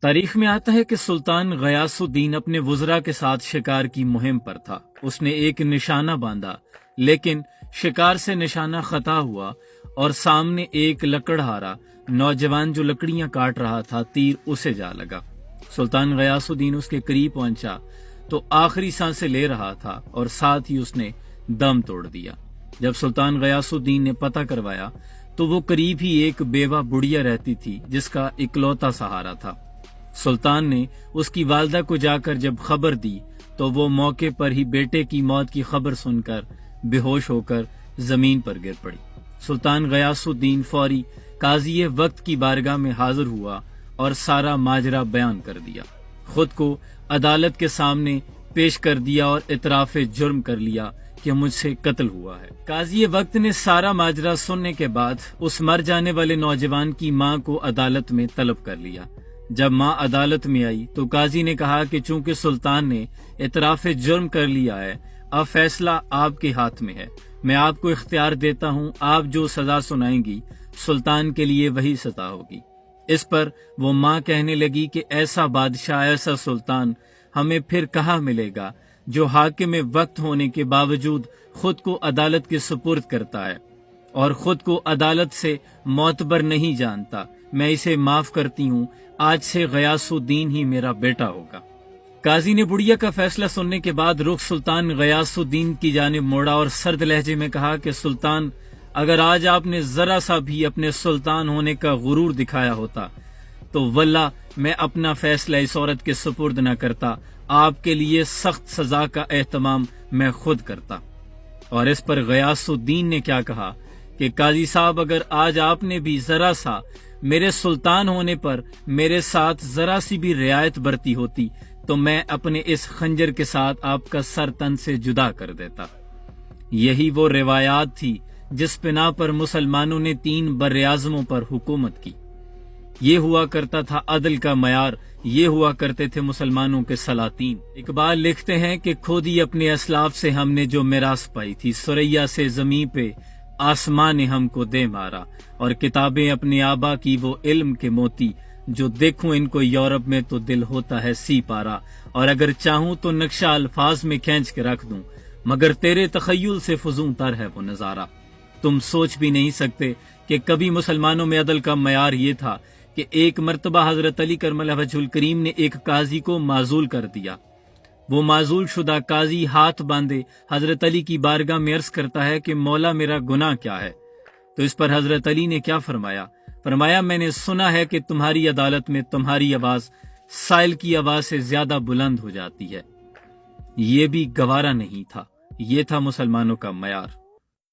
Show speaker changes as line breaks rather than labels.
تاریخ میں آتا ہے کہ سلطان غیاث الدین اپنے وزراء کے ساتھ شکار کی مہم پر تھا۔ اس نے ایک نشانہ باندھا، لیکن شکار سے نشانہ خطا ہوا اور سامنے ایک لکڑہارا نوجوان جو لکڑیاں کاٹ رہا تھا، تیر اسے جا لگا۔ سلطان غیاث الدین اس کے قریب پہنچا تو آخری سانسیں لے رہا تھا اور ساتھ ہی اس نے دم توڑ دیا۔ جب سلطان غیاث الدین نے پتہ کروایا تو وہ قریب ہی ایک بیوہ بڑھیا رہتی تھی جس کا اکلوتا سہارا تھا۔ سلطان نے اس کی والدہ کو جا کر جب خبر دی تو وہ موقع پر ہی بیٹے کی موت کی خبر سن کر بے ہوش ہو کر زمین پر گر پڑی۔ سلطان غیاث الدین فوری قاضی وقت کی بارگاہ میں حاضر ہوا اور سارا ماجرا بیان کر دیا، خود کو عدالت کے سامنے پیش کر دیا اور اعتراف جرم کر لیا کہ مجھ سے قتل ہوا ہے۔ قاضی وقت نے سارا ماجرا سننے کے بعد اس مر جانے والے نوجوان کی ماں کو عدالت میں طلب کر لیا۔ جب ماں عدالت میں آئی تو قاضی نے کہا کہ چونکہ سلطان نے اعتراف جرم کر لیا ہے، اب فیصلہ آپ کے ہاتھ میں ہے۔ میں آپ کو اختیار دیتا ہوں، آپ جو سزا سنائیں گی سلطان کے لیے وہی سزا ہوگی۔ اس پر وہ ماں کہنے لگی کہ ایسا بادشاہ، ایسا سلطان ہمیں پھر کہاں ملے گا جو حاکم وقت ہونے کے باوجود خود کو عدالت کے سپرد کرتا ہے اور خود کو عدالت سے معتبر نہیں جانتا۔ میں اسے معاف کرتی ہوں، آج سے غیاث الدین ہی میرا بیٹا ہوگا۔ قاضی نے بڑھیا کا فیصلہ سننے کے بعد رخ سلطان غیاث الدین کی جانب موڑا اور سرد لہجے میں کہا کہ سلطان، اگر آج آپ نے ذرا سا بھی اپنے سلطان ہونے کا غرور دکھایا ہوتا تو واللہ میں اپنا فیصلہ اس عورت کے سپرد نہ کرتا، آپ کے لیے سخت سزا کا اہتمام میں خود کرتا۔ اور اس پر غیاث الدین نے کیا کہا کہ قاضی صاحب، اگر آج آپ نے بھی ذرا سا میرے سلطان ہونے پر میرے ساتھ ذرا سی بھی رعایت برتی ہوتی تو میں اپنے اس خنجر کے ساتھ آپ کا سر تن سے جدا کر دیتا۔ یہی وہ روایات تھی جس بنا پر مسلمانوں نے 3 براعظموں پر حکومت کی۔ یہ ہوا کرتا تھا عدل کا معیار، یہ ہوا کرتے تھے مسلمانوں کے سلاطین۔ اقبال لکھتے ہیں کہ کھودی اپنے اسلاف سے ہم نے جو میراث پائی تھی، ثریا سے زمین پہ آسمان نے ہم کو دے مارا، اور کتابیں اپنے آبا کی وہ علم کے موتی، جو دیکھوں ان کو یورپ میں تو دل ہوتا ہے سی پارا، اور اگر چاہوں تو نقشہ الفاظ میں کھینچ کے رکھ دوں، مگر تیرے تخیل سے فزوں تر ہے وہ نظارہ۔ تم سوچ بھی نہیں سکتے کہ کبھی مسلمانوں میں عدل کا معیار یہ تھا کہ ایک مرتبہ حضرت علی کرم اللہ وجہ الکریم نے ایک قاضی کو معزول کر دیا۔ وہ معزول شدہ قاضی ہاتھ باندھے حضرت علی کی بارگاہ میں عرض کرتا ہے کہ مولا میرا گناہ کیا ہے؟ تو اس پر حضرت علی نے کیا فرمایا؟ فرمایا، میں نے سنا ہے کہ تمہاری عدالت میں تمہاری آواز سائل کی آواز سے زیادہ بلند ہو جاتی ہے۔ یہ بھی گوارا نہیں تھا، یہ تھا مسلمانوں کا معیار۔